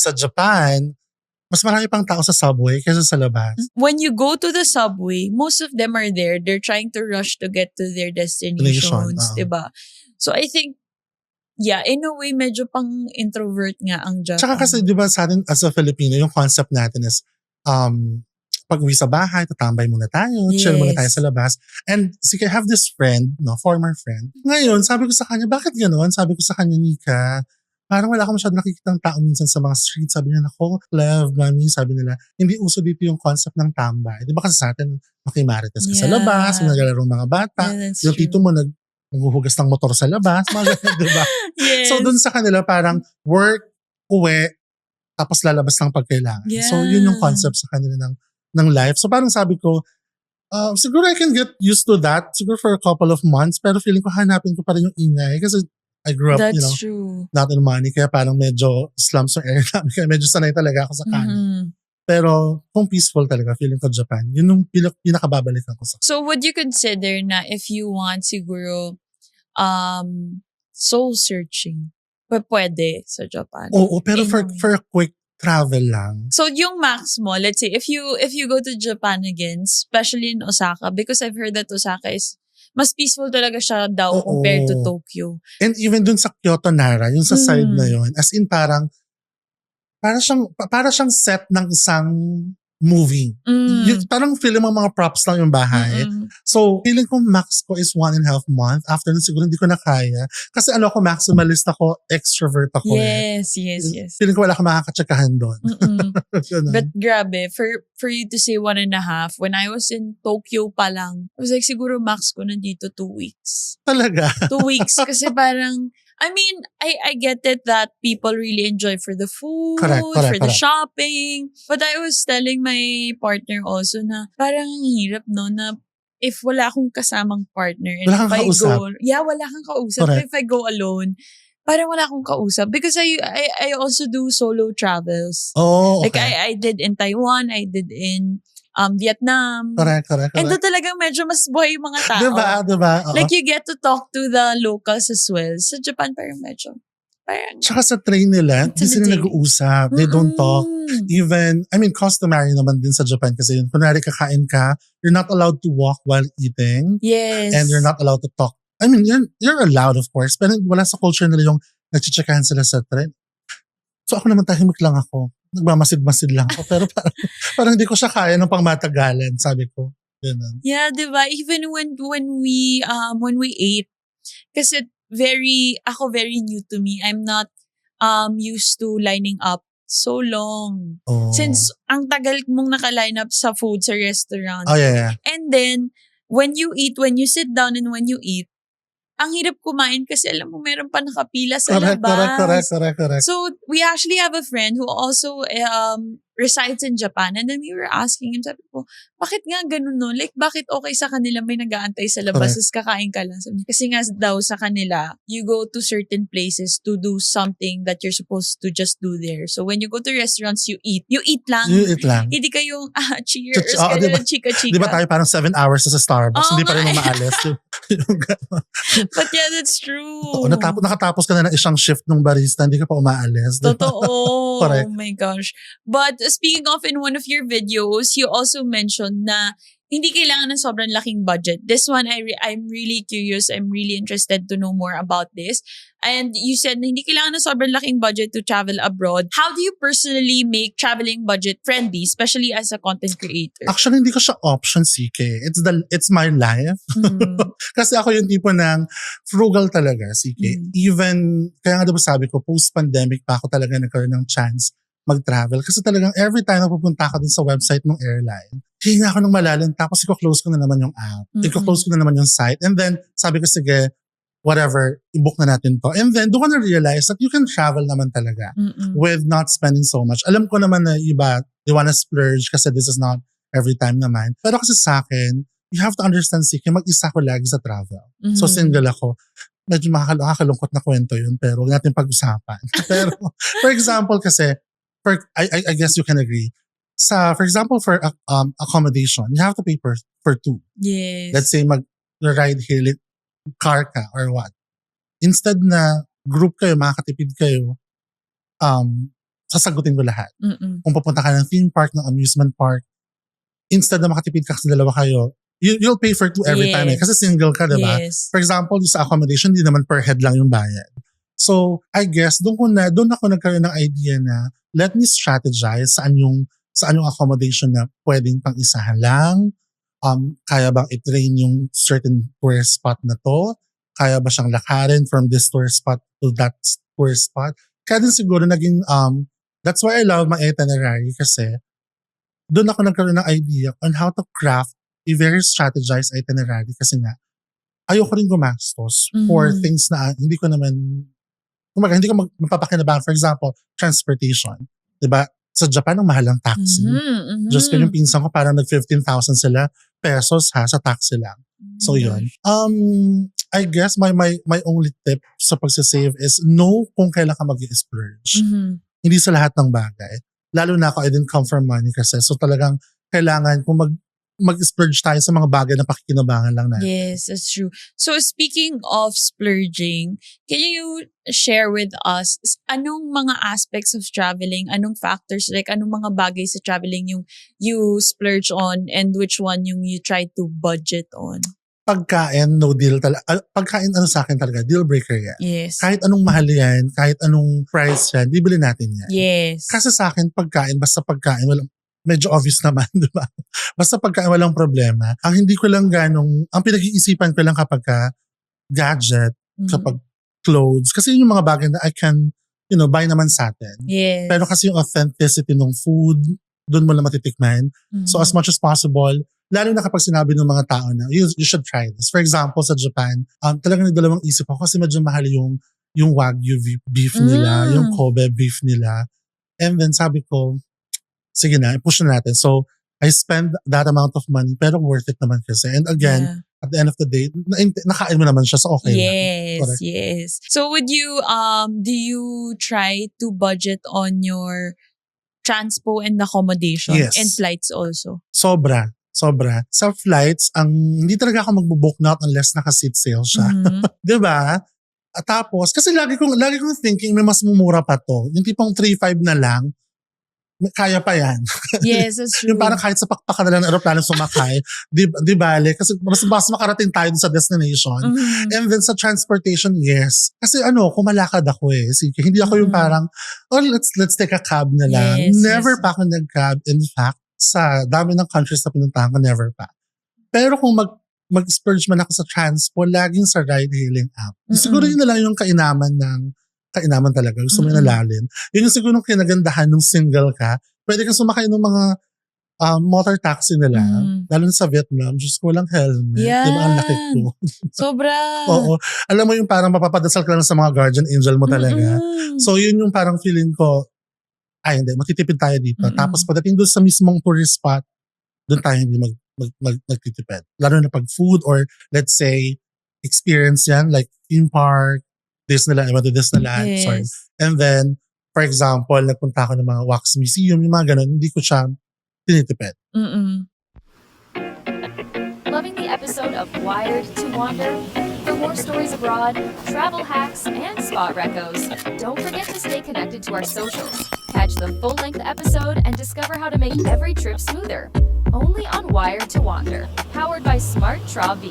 sa Japan, mas marami pang tao sa subway kaysa sa labas. When you go to the subway, most of them are there. They're trying to rush to get to their destinations, diba? So I think, yeah, in a way, medyo pang introvert nga ang Japan. Tsaka kasi, di ba, sa atin as a Filipino, yung concept natin is, pag-uwi sa bahay, tatambay muna tayo, chill muna tayo sa labas. And sige, I have this friend, former friend. Ngayon, sabi ko sa kanya, bakit gano'n? Sabi ko sa kanya, Nika, parang wala akong masyadong nakikitang tao minsan sa mga streets. Sabi niya, nako, love, mami, sabi nila, hindi uso dito yung concept ng tambay. Di ba kasi sa atin, makimarites ka sa labas, naglalaro mga bata. Yung tito mo naghuhugas ng motor sa labas, mga ganun, di ba? So dun sa kanila, parang work, uwi, tapos lalabas ng pagkailangan. So yun yung concept sa kanila ng life. So parang sabi ko, siguro I can get used to that, siguro for a couple of months, pero feeling ko hanapin ko pa rin yung ingay kasi I grew up, true. Not in money, kaya parang medyo slums yung area namin, kaya medyo sanay talaga ako sa kanin. Pero kung peaceful talaga, feeling ko Japan, yun yung pinakababalikan ko sa. So would you consider na if you want siguro soul searching, pwede sa Japan? Oo, pero for a quick travel lang. So yung max mo, let's say if you go to Japan again, especially in Osaka, because I've heard that Osaka is mas peaceful talaga siya daw compared to Tokyo. And even dun sa Kyoto Nara, yung sa side na yun, as in para siyang set ng isang movie. Yung, parang feeling mo mga props lang yung bahay. So, feeling ko max ko is 1.5 month. After nun siguro hindi ko na kaya. Kasi ako maximalist ako, extrovert ako. Yes. Feeling ko wala akong makakatsakahan doon. But grabe, for you to say 1.5, when I was in Tokyo pa lang, I was like, siguro max ko nandito 2 weeks. Talaga? 2 weeks. Kasi parang, I mean, I get it that people really enjoy for the food, for the shopping. But I was telling my partner also na parang hirap no na if wala akong kasamang partner. And wala kang kausap. Wala kang kausap. If I go alone, parang wala akong kausap. Because I also do solo travels. Oh, okay. Like I did in Taiwan, I did in Vietnam. Correct. And doon talagang medyo mas buhay yung mga tao. Diba? Like you get to talk to the locals as well. Sa Japan parang medyo, tsaka sa train nila, hindi sila nag-uusap. They don't talk. Even, customary naman din sa Japan kasi yun. Kunwari kakain ka, you're not allowed to walk while eating. Yes. And you're not allowed to talk. You're allowed of course, pero wala sa culture nila yung nagchichikahan sila sa train. So ako naman tahimik lang ako. Nagmamasid-masid lang ako. Pero parang hindi ko siya kaya ng pangmatagalan, sabi ko. Ganun. Yeah, diba? Even when we ate, kasi very new to me. I'm not used to lining up so long. Oh. Since ang tagal mong naka-line up sa food sa restaurant. Oh, yeah. And then, when you sit down and when you eat, ang hirap kumain kasi alam mo meron pa nakapila sa labas. Correct. So, we actually have a friend who also resides in Japan, and then we were asking him, sabi ko, bakit nga ganun no? Like, bakit okay sa kanila may nag-aantay sa labas tapos kakain ka lang? Kasi nga daw sa kanila, you go to certain places to do something that you're supposed to just do there. So, when you go to restaurants, you eat lang. Hindi kayong, cheers, diba, chika-chika. Di ba tayo parang 7 hours sa Starbucks, hindi pa rin umaalis. But yeah, that's true. Totoo, nakatapos ka na ng isang shift ng barista, hindi ka pa umaalis. Diba? Totoo. Oh my gosh. But speaking of, in one of your videos, you also mentioned na hindi kailangan ng sobrang laking budget. This one, I'm really curious. I'm really interested to know more about this. And you said na hindi kailangan ng sobrang laking budget to travel abroad. How do you personally make traveling budget friendly, especially as a content creator? Actually, hindi ko siya option, CK. It's my life. Kasi ako yung tipo ng frugal talaga, CK. Even, kaya nga diba sabi ko, post-pandemic pa ako talaga nagkaroon ng chance mag-travel. Kasi talagang every time na pupunta ako dun sa website ng airline, hinga ako ng malalim, tapos i-close ko na naman yung app. I-close ko na naman yung site. And then, sabi ko, sige, whatever, i-book na natin to. And then, doon ko na realize that you can travel naman talaga with not spending so much. Alam ko naman na iba, they wanna splurge kasi this is not every time naman. Pero kasi sa akin, you have to understand, sige, mag-isa ko lagi sa travel. So, single ako. Medyo makakalungkot na kwento yun, pero huwag natin pag-usapan. Pero, for example kasi, I guess you can agree. For example, for accommodation, you have to pay for 2. Yes. Let's say mag-ride here, car ka or what. Instead na group kayo, makakatipid kayo, sasagutin ko lahat. Mm-mm. Kung pupunta ka ng theme park, ng amusement park, instead na makatipid ka sa dalawa kayo, you'll pay for two every time Kasi single ka, diba? Yes. For example, sa accommodation, di naman per head lang yung bayad. So, I guess, doon ako nagkaroon ng idea na let me strategize saan yung accommodation na pwedeng pang-isahan lang. Kaya bang i-train yung certain tourist spot na to? Kaya ba siyang lakarin from this tourist spot to that tourist spot? Kaya din siguro naging, that's why I love my itinerary kasi doon ako nagkaroon ng idea on how to craft a very strategized itinerary kasi nga, ayoko rin gumastos for things na hindi ko naman, hindi ko mapapakinabangan. For example, transportation. Diba? Sa Japan, ang mahal ng taxi. Just ko yung pinsan ko, parang nag-15,000 sila pesos sa taxi lang. So yun. I guess my only tip sa pagsasave is know kung kailan ka mag-i-splurge. Hindi sa lahat ng bagay. Lalo na ako, I didn't come from money kasi. So talagang kailangan kung mag-splurge tayo sa mga bagay na pakikinabangan lang natin. Yes, that's true. So speaking of splurging, can you share with us anong mga aspects of traveling, anong factors, like anong mga bagay sa traveling yung you splurge on and which one yung you try to budget on? Pagkain, no deal talaga. Pagkain, sa akin talaga, deal breaker yan. Yes. Kahit anong mahal yan, kahit anong price yan, bibili natin yan. Yes. Kasi sa akin, basta pagkain, medyo obvious naman, di ba? Basta pagkain, walang problema. Ang hindi ko lang ang pinag-iisipan ko lang kapag gadget, kapag clothes, kasi yun yung mga bagay na I can, buy naman sa atin. Yes. Pero kasi yung authenticity ng food, doon mo lang matitikman. So as much as possible, lalo na kapag sinabi ng mga tao na you should try this. For example, sa Japan, talagang nagdalawang isip ako kasi medyo mahal yung Wagyu beef nila, yung Kobe beef nila. And then sabi ko, sige na, push na natin. So, I spend that amount of money pero worth it naman kasi. And again, at the end of the day, nakain mo naman siya, so okay lang. Correct. Yes. So would you, do you try to budget on your transpo and accommodation and flights also? Sobra. Sa flights, hindi talaga ako magbo-book na unless naka-seat sale siya. Diba? At tapos, kasi lagi kong thinking may mas mumura pa to. Yung tipong 3,500 na lang, kaya pa yan. Yes, that's true. Yung parang kahit sa pakpakan na lang ng aeroplano sumakay, di bale, kasi mas makarating tayo sa destination. And then sa transportation, yes. Kasi kumalakad ako eh. Sige, hindi ako yung parang, let's take a cab na lang. Yes, Never pa ako nag-cab. In fact, sa dami ng countries na pinuntahan ko, never pa. Pero kung mag-splurge man ako sa transpo, laging sa ride-hailing app. Siguro yun na lang yung kainaman talaga. Gusto mo yung nalalim. Yun yung siguro kinagandahan nung single ka. Pwede kang sumakay ng mga motor taxi nila. Lalo na sa Vietnam, just ko walang helmet. Yeah. Di ba ang laki ko? Sobra. Oo. Alam mo yung parang mapapadasal ka lang sa mga guardian angel mo talaga. So yun yung parang feeling ko, hindi, matitipid tayo dito. Tapos pagdating doon sa mismong tourist spot, doon tayo hindi magtitipid. Lalo na pag food or let's say, experience yan, like theme park, Disneyland, Yes. sorry. And then, for example, nagpunta ako ng mga wax museum, yung mga ganun, hindi ko siya tinitipid. Loving the episode of Wired to Wander? For more stories abroad, travel hacks, and spot recos, don't forget to stay connected to our socials. Catch the full-length episode and discover how to make every trip smoother. Only on Wired to Wander, powered by Smart Tra V.